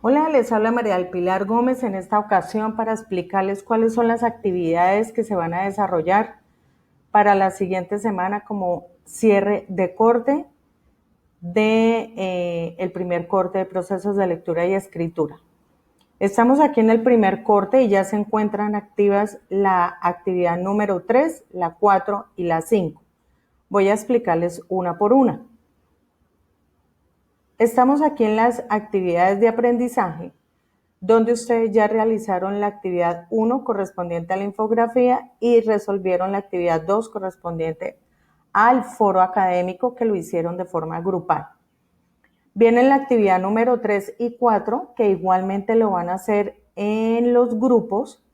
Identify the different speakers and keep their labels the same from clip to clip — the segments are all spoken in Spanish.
Speaker 1: Hola, les habla María del Pilar Gómez en esta ocasión para explicarles cuáles son las actividades que se van a desarrollar para la siguiente semana como cierre de corte de el primer corte de procesos de lectura y escritura. Estamos aquí en el primer corte y ya se encuentran activas la actividad número 3, la 4 y la 5. Voy a explicarles una por una. Estamos aquí en las actividades de aprendizaje, donde ustedes ya realizaron la actividad 1 correspondiente a la infografía y resolvieron la actividad 2 correspondiente al foro académico, que lo hicieron de forma grupal. Viene la actividad número 3 y 4, que igualmente lo van a hacer en los grupos,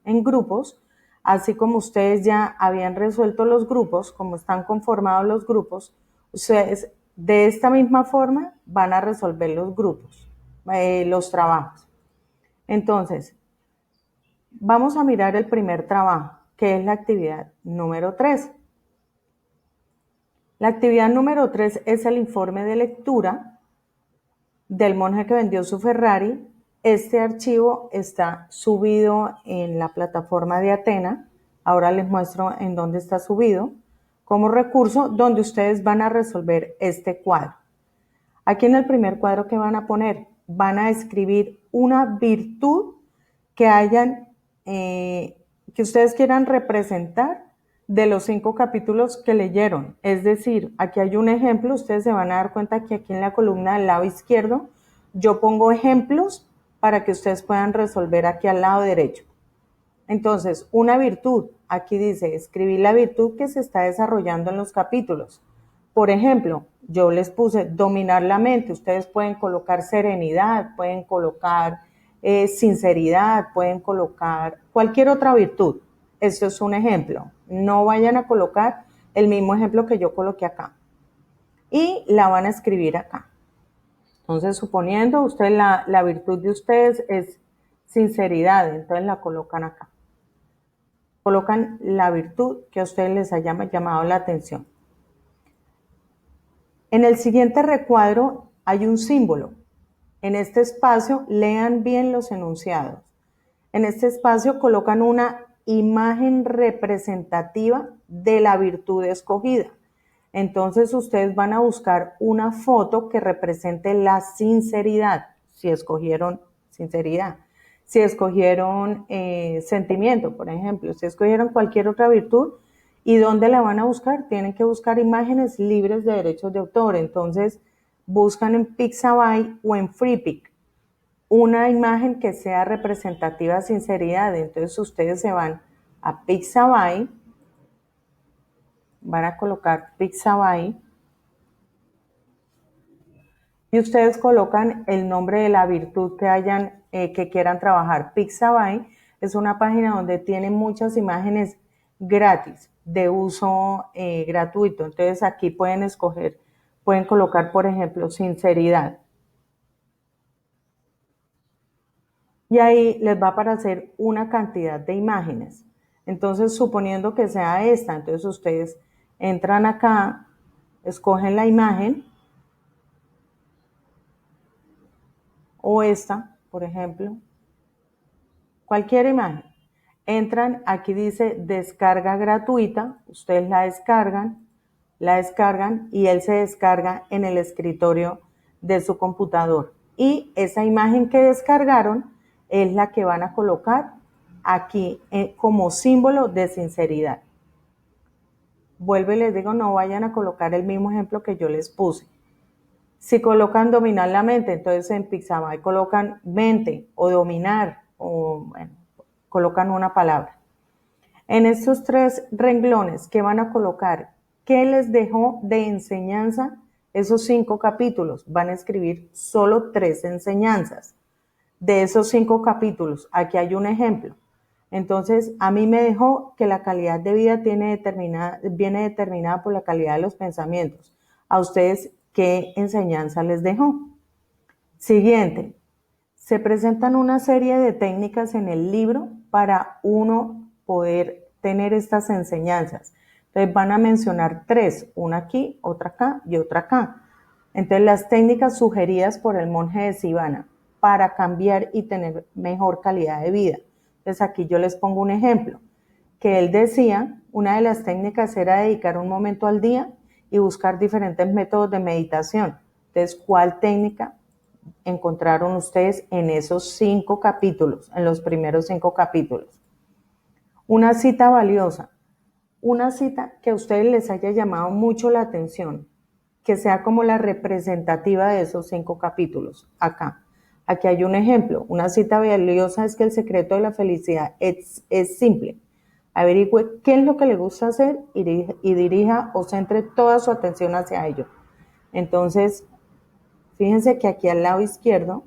Speaker 1: así como ustedes ya habían resuelto los grupos, como están conformados los grupos, ustedes de esta misma forma van a resolver los grupos, los trabajos. Entonces, vamos a mirar el primer trabajo, que es la actividad número 3. La actividad número 3 es el informe de lectura del monje que vendió su Ferrari. Este archivo está subido en la plataforma de Atena. Ahora les muestro en dónde está subido, como recurso donde ustedes van a resolver este cuadro. Aquí en el primer cuadro, ¿qué van a poner? Van a escribir una virtud que hayan, que ustedes quieran representar de los 5 capítulos que leyeron. Es decir, aquí hay un ejemplo, ustedes se van a dar cuenta que aquí en la columna del lado izquierdo yo pongo ejemplos para que ustedes puedan resolver aquí al lado derecho. Entonces, una virtud, aquí dice, escribir la virtud que se está desarrollando en los capítulos. Por ejemplo, yo les puse dominar la mente, ustedes pueden colocar serenidad, pueden colocar sinceridad, pueden colocar cualquier otra virtud. Esto es un ejemplo. No vayan a colocar el mismo ejemplo que yo coloqué acá. Y la van a escribir acá. Entonces, suponiendo ustedes la virtud de ustedes es sinceridad, entonces la colocan acá. Colocan la virtud que a ustedes les haya llamado la atención. En el siguiente recuadro hay un símbolo. En este espacio lean bien los enunciados. En este espacio colocan una imagen representativa de la virtud escogida. Entonces ustedes van a buscar una foto que represente la sinceridad, si escogieron sinceridad. Si escogieron sentimiento, por ejemplo, si escogieron cualquier otra virtud, ¿y dónde la van a buscar? Tienen que buscar imágenes libres de derechos de autor. Entonces buscan en Pixabay o en Freepik una imagen que sea representativa de sinceridad. Entonces ustedes se van a Pixabay, van a colocar Pixabay y ustedes colocan el nombre de la virtud que hayan, que quieran trabajar. Pixabay es una página donde tiene muchas imágenes gratis, de uso gratuito. Entonces aquí pueden escoger, pueden colocar, por ejemplo, sinceridad. Y ahí les va a aparecer una cantidad de imágenes. Entonces, suponiendo que sea esta, entonces ustedes entran acá, escogen la imagen, o esta, por ejemplo, cualquier imagen. Entran, aquí dice descarga gratuita, ustedes la descargan y él se descarga en el escritorio de su computador. Y esa imagen que descargaron es la que van a colocar aquí como símbolo de sinceridad. Vuelvo y les digo, no vayan a colocar el mismo ejemplo que yo les puse. Si colocan dominar la mente, entonces en Pixabay colocan mente o dominar, o bueno, colocan una palabra. En estos 3 renglones que van a colocar, ¿qué les dejó de enseñanza esos 5 capítulos? Van a escribir solo 3 enseñanzas de esos 5 capítulos. Aquí hay un ejemplo. Entonces, a mí me dejó que la calidad de vida viene determinada por la calidad de los pensamientos. A ustedes, ¿qué enseñanza les dejó? Siguiente, se presentan una serie de técnicas en el libro para uno poder tener estas enseñanzas. Entonces van a mencionar 3, una aquí, otra acá y otra acá. Entonces las técnicas sugeridas por el monje de Sivana. para cambiar y tener mejor calidad de vida. Entonces aquí yo les pongo un ejemplo, que él decía, una de las técnicas era dedicar un momento al día y buscar diferentes métodos de meditación. Entonces, ¿cuál técnica encontraron ustedes en esos 5 capítulos, en los primeros 5 capítulos? Una cita valiosa, una cita que a ustedes les haya llamado mucho la atención, que sea como la representativa de esos 5 capítulos. Aquí hay un ejemplo. Una cita valiosa es que el secreto de la felicidad es simple. Averigüe qué es lo que le gusta hacer y dirija o centre toda su atención hacia ello. Entonces, fíjense que aquí al lado izquierdo,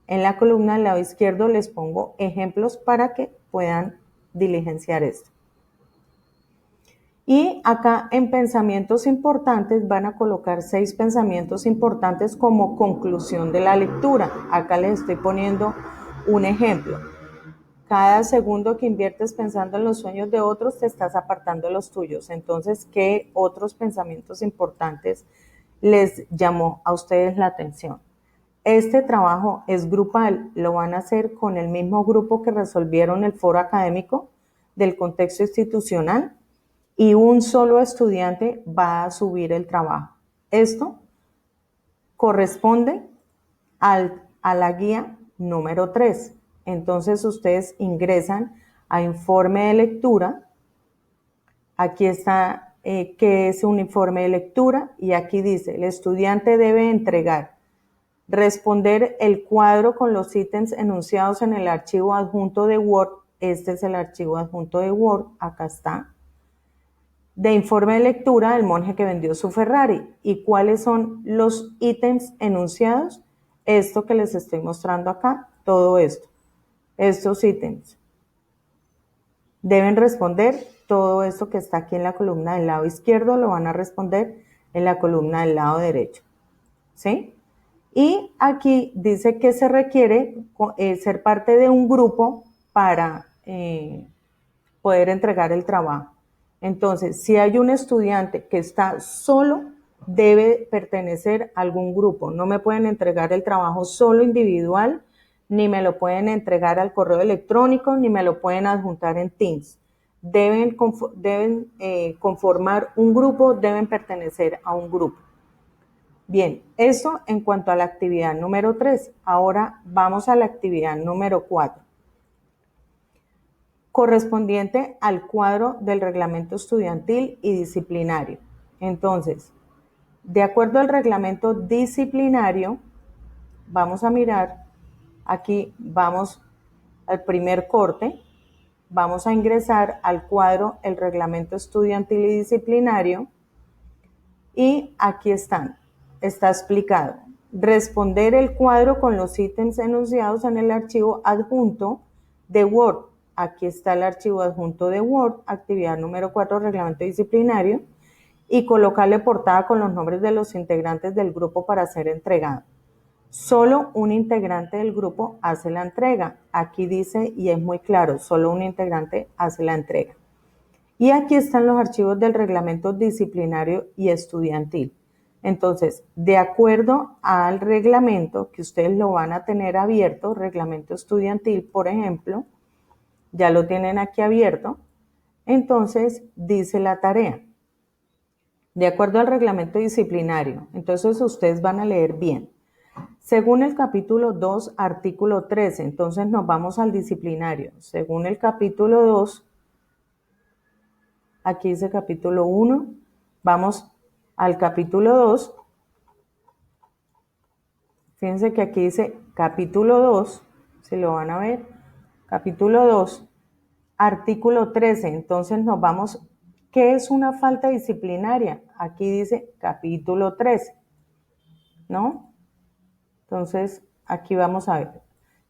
Speaker 1: en la columna del lado izquierdo les pongo ejemplos para que puedan diligenciar esto. Y acá en pensamientos importantes van a colocar 6 pensamientos importantes como conclusión de la lectura. Acá les estoy poniendo un ejemplo. Cada segundo que inviertes pensando en los sueños de otros, te estás apartando de los tuyos. Entonces, ¿qué otros pensamientos importantes les llamó a ustedes la atención? Este trabajo es grupal, lo van a hacer con el mismo grupo que resolvieron el foro académico del contexto institucional y un solo estudiante va a subir el trabajo. Esto corresponde a la guía número 3. Entonces ustedes ingresan a informe de lectura. Aquí está qué es un informe de lectura y aquí dice, el estudiante debe entregar, responder el cuadro con los ítems enunciados en el archivo adjunto de Word. Este es el archivo adjunto de Word, acá está. De informe de lectura del monje que vendió su Ferrari. ¿Y cuáles son los ítems enunciados? Esto que les estoy mostrando acá, todo esto. Estos ítems. Deben responder todo esto que está aquí en la columna del lado izquierdo, lo van a responder en la columna del lado derecho. ¿Sí? Y aquí dice que se requiere ser parte de un grupo para poder entregar el trabajo. Entonces, si hay un estudiante que está solo, debe pertenecer a algún grupo. No me pueden entregar el trabajo solo individual, ni me lo pueden entregar al correo electrónico, ni me lo pueden adjuntar en Teams. Deben conformar un grupo, deben pertenecer a un grupo. Bien, eso en cuanto a la actividad número 3. Ahora vamos a la actividad número 4. Correspondiente al cuadro del reglamento estudiantil y disciplinario. Entonces, de acuerdo al reglamento disciplinario, vamos a mirar, aquí vamos al primer corte, vamos a ingresar al cuadro el reglamento estudiantil y disciplinario y aquí está explicado. Responder el cuadro con los ítems enunciados en el archivo adjunto de Word. Aquí está el archivo adjunto de Word, actividad número 4, reglamento disciplinario, y colocarle portada con los nombres de los integrantes del grupo para ser entregado. Solo un integrante del grupo hace la entrega. Aquí dice, y es muy claro, solo un integrante hace la entrega. Y aquí están los archivos del reglamento disciplinario y estudiantil. Entonces, de acuerdo al reglamento, que ustedes lo van a tener abierto, reglamento estudiantil, por ejemplo, ya lo tienen aquí abierto, entonces dice la tarea. De acuerdo al reglamento disciplinario, entonces ustedes van a leer bien. Según el capítulo 2, artículo 13, entonces nos vamos al disciplinario. Según el capítulo 2, aquí dice capítulo 1, vamos al capítulo 2. Fíjense que aquí dice capítulo 2, si lo van a ver, capítulo 2, artículo 13. Entonces nos vamos, ¿qué es una falta disciplinaria? Aquí dice capítulo 13, ¿no? Entonces, aquí vamos a ver,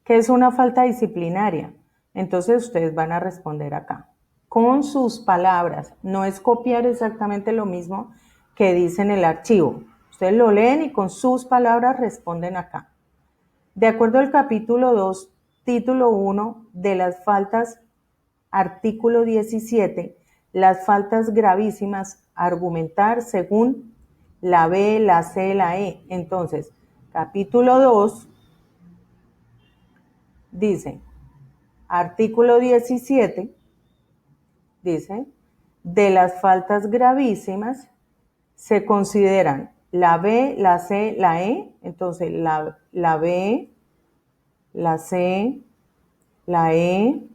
Speaker 1: ¿qué es una falta disciplinaria? Entonces ustedes van a responder acá, con sus palabras, no es copiar exactamente lo mismo que dice en el archivo. Ustedes lo leen y con sus palabras responden acá. De acuerdo al capítulo 2, título 1 de las faltas, artículo 17, las faltas gravísimas, argumentar según la B, la C, la E. Entonces, capítulo 2, dice, artículo 17, dice, de las faltas gravísimas se consideran la B, la C, la E. Entonces, la B, la C, la E,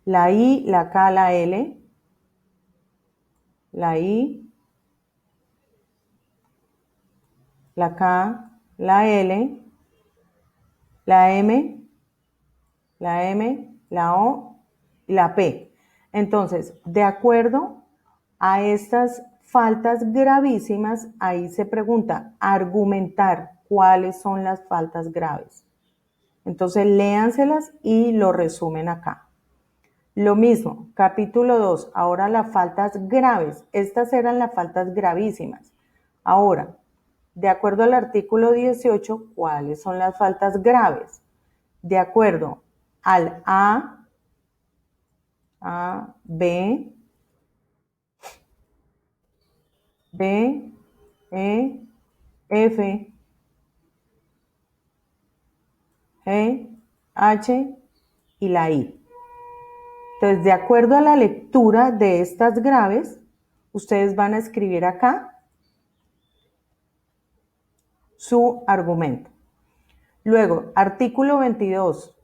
Speaker 1: la I, la K, la L, la I, la K, la L, la M, la O y la P. Entonces, de acuerdo a estas faltas gravísimas, ahí se pregunta, argumentar cuáles son las faltas graves. Entonces, léanselas y lo resumen acá. Lo mismo, capítulo 2, ahora las faltas graves. Estas eran las faltas gravísimas. Ahora, de acuerdo al artículo 18, ¿cuáles son las faltas graves? De acuerdo al A, B, E, F, G, H y la I. Entonces, de acuerdo a la lectura de estas graves, ustedes van a escribir acá su argumento. Luego, artículo 22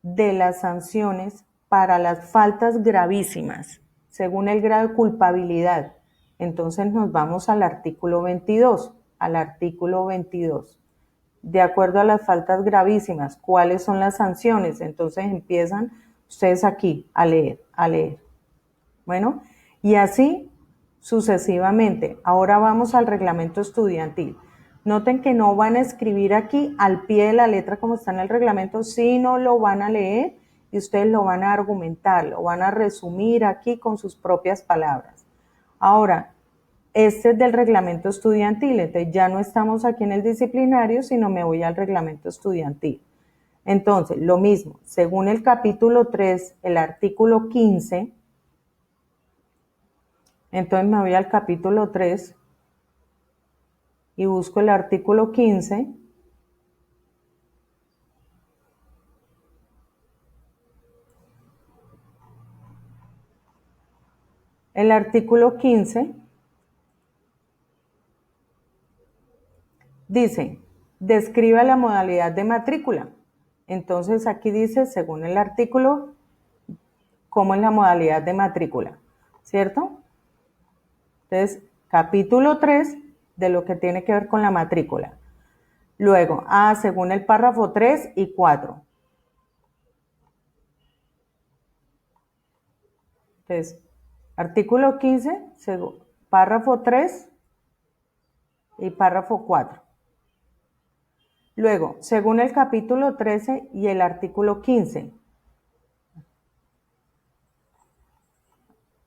Speaker 1: de las sanciones para las faltas gravísimas, según el grado de culpabilidad. Entonces nos vamos al artículo 22, De acuerdo a las faltas gravísimas, ¿cuáles son las sanciones? Entonces empiezan ustedes aquí a leer. Bueno, y así sucesivamente. Ahora vamos al reglamento estudiantil. Noten que no van a escribir aquí al pie de la letra como está en el reglamento, sino lo van a leer y ustedes lo van a argumentar, lo van a resumir aquí con sus propias palabras. Ahora, este es del reglamento estudiantil, entonces ya no estamos aquí en el disciplinario, sino me voy al reglamento estudiantil. Entonces, lo mismo, según el capítulo 3, el artículo 15, entonces me voy al capítulo 3 y busco el artículo 15. El artículo 15 dice, describe la modalidad de matrícula. Entonces aquí dice, según el artículo, cómo es la modalidad de matrícula, ¿cierto? Entonces, capítulo 3 de lo que tiene que ver con la matrícula. Luego, según el párrafo 3 y 4. Entonces, artículo 15, párrafo 3 y párrafo 4. Luego, según el capítulo 13 y el artículo 15.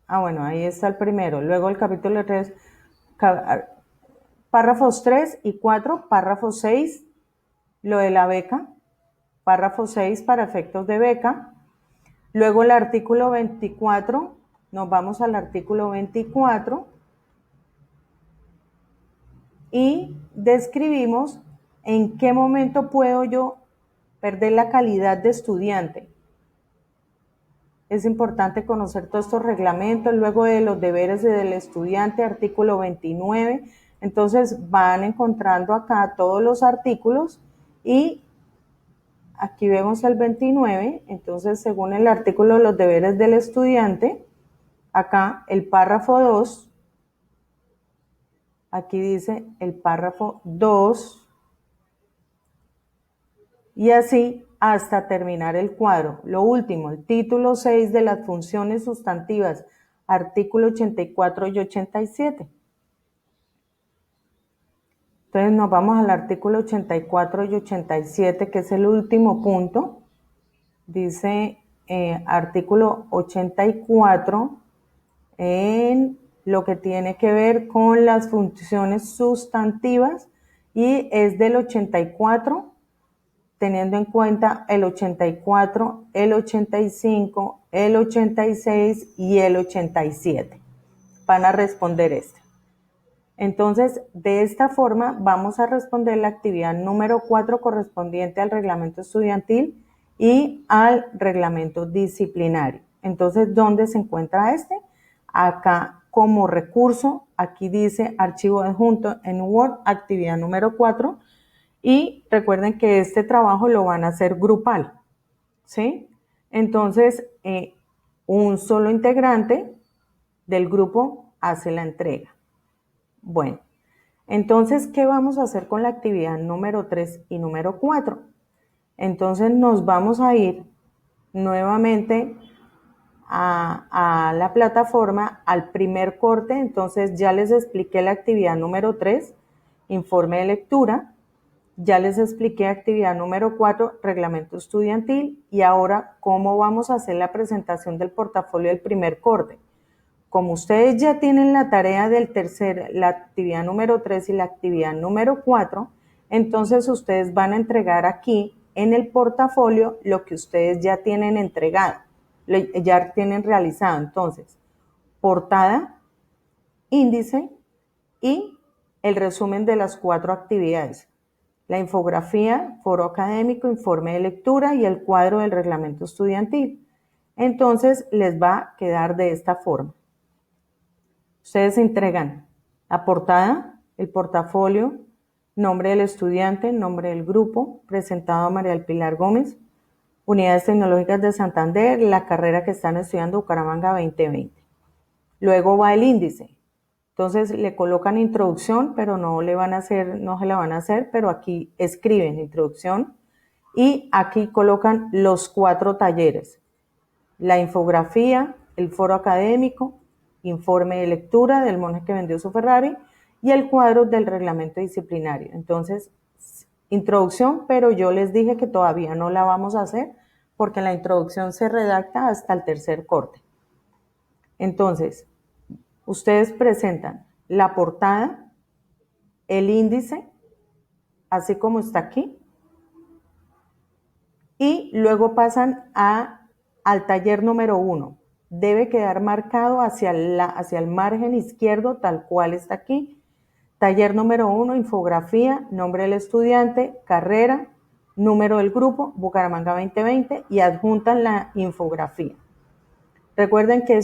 Speaker 1: Bueno, ahí está el primero. Luego el capítulo 3, párrafos 3 y 4, párrafo 6, lo de la beca, párrafo 6 para efectos de beca. Luego el artículo 24, nos vamos al artículo 24 y describimos en qué momento puedo yo perder la calidad de estudiante. Es importante conocer todos estos reglamentos, luego de los deberes del estudiante, artículo 29. Entonces van encontrando acá todos los artículos y aquí vemos el 29. Entonces, según el artículo de los deberes del estudiante, acá el párrafo 2, aquí dice el párrafo 2 y así hasta terminar el cuadro. Lo último, el título 6 de las funciones sustantivas, artículo 84 y 87. Entonces nos vamos al artículo 84 y 87, que es el último punto. Dice artículo 84 en lo que tiene que ver con las funciones sustantivas y es del 84, teniendo en cuenta el 84, el 85, el 86 y el 87. Van a responder este. Entonces, de esta forma vamos a responder la actividad número 4 correspondiente al reglamento estudiantil y al reglamento disciplinario. Entonces, ¿dónde se encuentra este? Acá como recurso, aquí dice archivo adjunto en Word, actividad número 4, y recuerden que este trabajo lo van a hacer grupal, ¿sí? Entonces, un solo integrante del grupo hace la entrega. Bueno, entonces, ¿qué vamos a hacer con la actividad número 3 y número 4? Entonces nos vamos a ir nuevamente a la plataforma, al primer corte. Entonces ya les expliqué la actividad número 3, informe de lectura. Ya les expliqué actividad número 4, reglamento estudiantil. Y ahora, ¿cómo vamos a hacer la presentación del portafolio del primer corte? Como ustedes ya tienen la tarea del la actividad número 3 y la actividad número 4, entonces ustedes van a entregar aquí en el portafolio lo que ustedes ya tienen entregado, ya tienen realizado. Entonces, portada, índice y el resumen de las 4 actividades. La infografía, foro académico, informe de lectura y el cuadro del reglamento estudiantil. Entonces, les va a quedar de esta forma. Ustedes entregan la portada, el portafolio, nombre del estudiante, nombre del grupo, presentado a María del Pilar Gómez, Unidades Tecnológicas de Santander, la carrera que están estudiando Bucaramanga 2020. Luego va el índice. Entonces le colocan introducción, pero no se la van a hacer, pero aquí escriben introducción y aquí colocan los 4 talleres. La infografía, el foro académico, informe de lectura del monje que vendió su Ferrari y el cuadro del reglamento disciplinario. Entonces, introducción, pero yo les dije que todavía no la vamos a hacer porque la introducción se redacta hasta el tercer corte. Entonces, ustedes presentan la portada, el índice, así como está aquí, y luego pasan al taller número 1. Debe quedar marcado hacia el margen izquierdo, tal cual está aquí. Taller número 1, infografía, nombre del estudiante, carrera, número del grupo, Bucaramanga 2020, y adjuntan la infografía. Recuerden que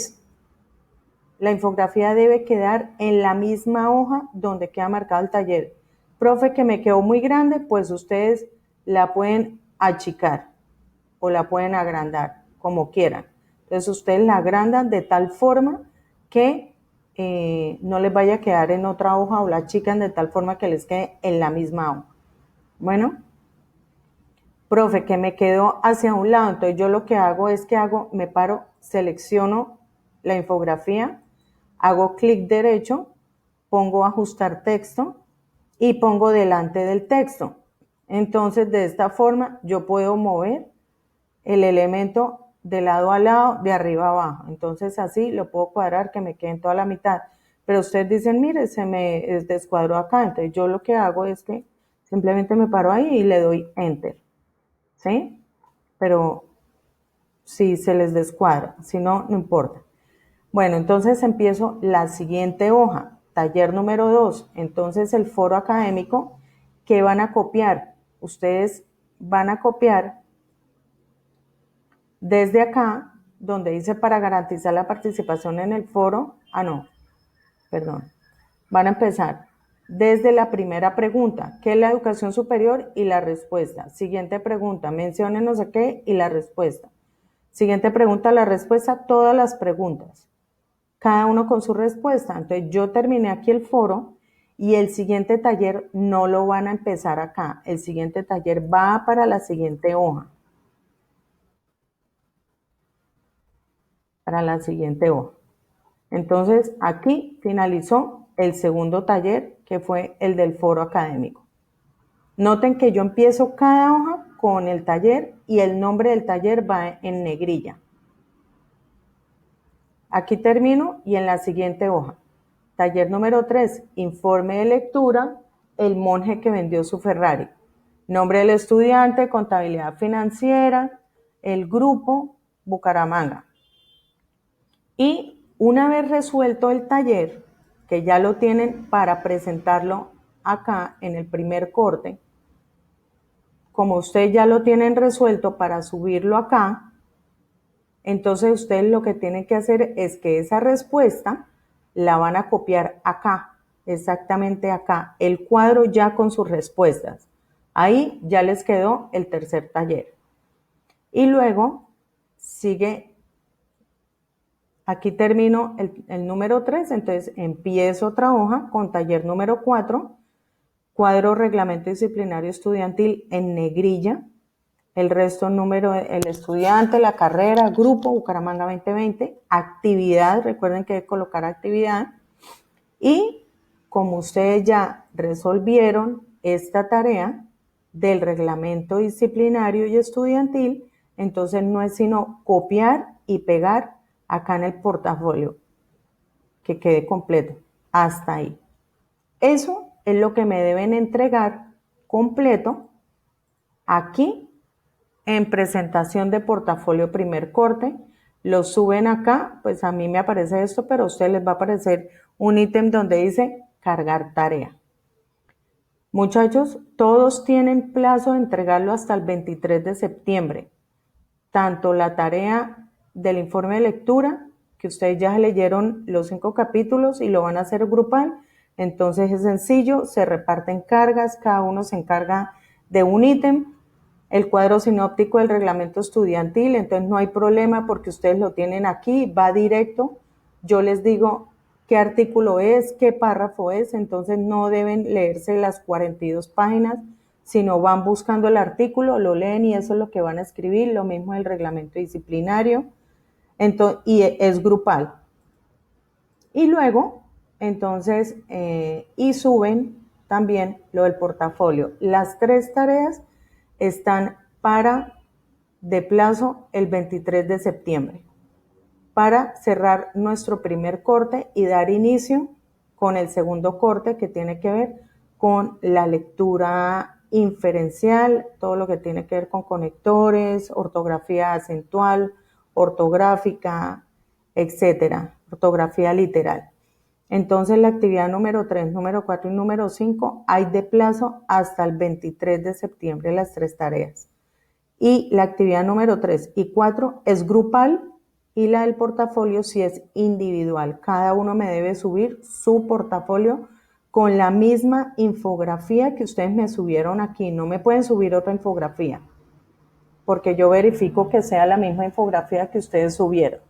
Speaker 1: la infografía debe quedar en la misma hoja donde queda marcado el taller. Profe, que me quedó muy grande, pues ustedes la pueden achicar o la pueden agrandar, como quieran. Entonces ustedes la agrandan de tal forma que no les vaya a quedar en otra hoja, o la achican de tal forma que les quede en la misma hoja. Bueno, profe, que me quedo hacia un lado, entonces yo lo que hago es que me paro, selecciono la infografía, hago clic derecho, pongo ajustar texto y pongo delante del texto. Entonces de esta forma yo puedo mover el elemento de lado a lado, de arriba a abajo. Entonces así lo puedo cuadrar que me quede en toda la mitad. Pero ustedes dicen, mire, se me descuadró acá. Entonces yo lo que hago es que simplemente me paro ahí y le doy enter. ¿Sí? Pero si se les descuadra, si no, no importa. Bueno, entonces empiezo la siguiente hoja, taller número 2. Entonces el foro académico, ¿qué van a copiar? Ustedes van a copiar desde acá, donde dice para garantizar la participación en el foro, van a empezar desde la primera pregunta, ¿qué es la educación superior? Y la respuesta. Siguiente pregunta, mencione no sé qué y la respuesta. Siguiente pregunta, la respuesta, todas las preguntas. Cada uno con su respuesta. Entonces yo terminé aquí el foro y el siguiente taller no lo van a empezar acá. El siguiente taller va para la siguiente hoja. Para la siguiente hoja. Entonces aquí finalizó el segundo taller, que fue el del foro académico. Noten que yo empiezo cada hoja con el taller y el nombre del taller va en negrilla. Aquí termino y en la siguiente hoja. Taller número 3, informe de lectura, el monje que vendió su Ferrari. Nombre del estudiante, contabilidad financiera, el grupo, Bucaramanga. Y una vez resuelto el taller, que ya lo tienen para presentarlo acá en el primer corte, como ustedes ya lo tienen resuelto para subirlo acá, entonces ustedes lo que tienen que hacer es que esa respuesta la van a copiar acá, exactamente acá, el cuadro ya con sus respuestas. Ahí ya les quedó el tercer taller. Y luego sigue, aquí termino el número 3, entonces empiezo otra hoja con taller número 4, cuadro reglamento disciplinario estudiantil en negrilla, el resto número, el estudiante, la carrera, grupo, Bucaramanga 2020, actividad, recuerden que hay que colocar actividad, y como ustedes ya resolvieron esta tarea del reglamento disciplinario y estudiantil, entonces no es sino copiar y pegar acá en el portafolio, que quede completo, hasta ahí. Eso es lo que me deben entregar completo aquí en presentación de portafolio primer corte. Lo suben acá, pues a mí me aparece esto, pero a ustedes les va a aparecer un ítem donde dice cargar tarea. Muchachos, todos tienen plazo de entregarlo hasta el 23 de septiembre. Tanto la tarea del informe de lectura, que ustedes ya leyeron los 5 capítulos y lo van a hacer grupal, entonces es sencillo, se reparten cargas, cada uno se encarga de un ítem. El cuadro sinóptico del reglamento estudiantil, entonces no hay problema porque ustedes lo tienen aquí, va directo. Yo les digo qué artículo es, qué párrafo es, entonces no deben leerse las 42 páginas, sino van buscando el artículo, lo leen y eso es lo que van a escribir. Lo mismo el reglamento disciplinario, entonces, y es grupal. Y luego, entonces, y suben también lo del portafolio. Las 3 tareas están de plazo el 23 de septiembre para cerrar nuestro primer corte y dar inicio con el segundo corte, que tiene que ver con la lectura inferencial, todo lo que tiene que ver con conectores, ortografía acentual, ortográfica, etcétera, ortografía literal. Entonces la actividad número 3, número 4 y número 5 hay de plazo hasta el 23 de septiembre las 3 tareas. Y la actividad número 3 y 4 es grupal y la del portafolio sí es individual. Cada uno me debe subir su portafolio con la misma infografía que ustedes me subieron aquí. No me pueden subir otra infografía porque yo verifico que sea la misma infografía que ustedes subieron.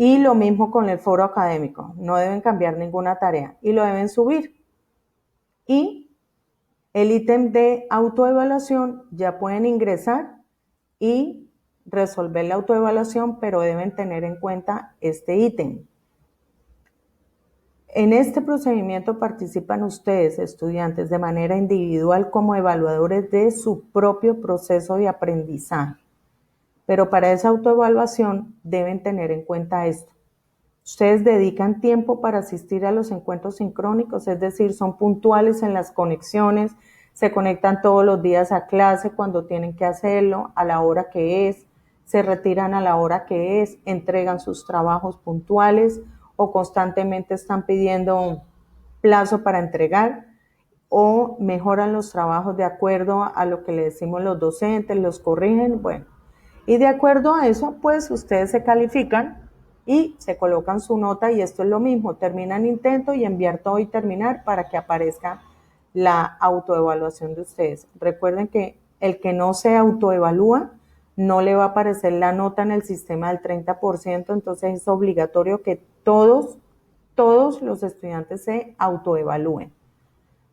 Speaker 1: Y lo mismo con el foro académico. No deben cambiar ninguna tarea y lo deben subir. Y el ítem de autoevaluación ya pueden ingresar y resolver la autoevaluación, pero deben tener en cuenta este ítem. En este procedimiento participan ustedes, estudiantes, de manera individual como evaluadores de su propio proceso de aprendizaje. Pero para esa autoevaluación deben tener en cuenta esto. Ustedes dedican tiempo para asistir a los encuentros sincrónicos, es decir, son puntuales en las conexiones, se conectan todos los días a clase cuando tienen que hacerlo, a la hora que es, se retiran a la hora que es, entregan sus trabajos puntuales o constantemente están pidiendo un plazo para entregar o mejoran los trabajos de acuerdo a lo que le decimos los docentes, los corrigen, bueno. Y de acuerdo a eso, pues ustedes se califican y se colocan su nota y esto es lo mismo, terminan intento y enviar todo y terminar para que aparezca la autoevaluación de ustedes. Recuerden que el que no se autoevalúa no le va a aparecer la nota en el sistema del 30%, entonces es obligatorio que todos los estudiantes se autoevalúen.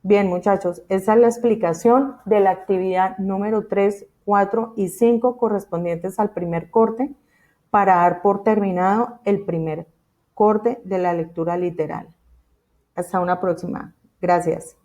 Speaker 1: Bien, muchachos, esa es la explicación de la actividad número 3, 4 y 5 correspondientes al primer corte para dar por terminado el primer corte de la lectura literal. Hasta una próxima. Gracias.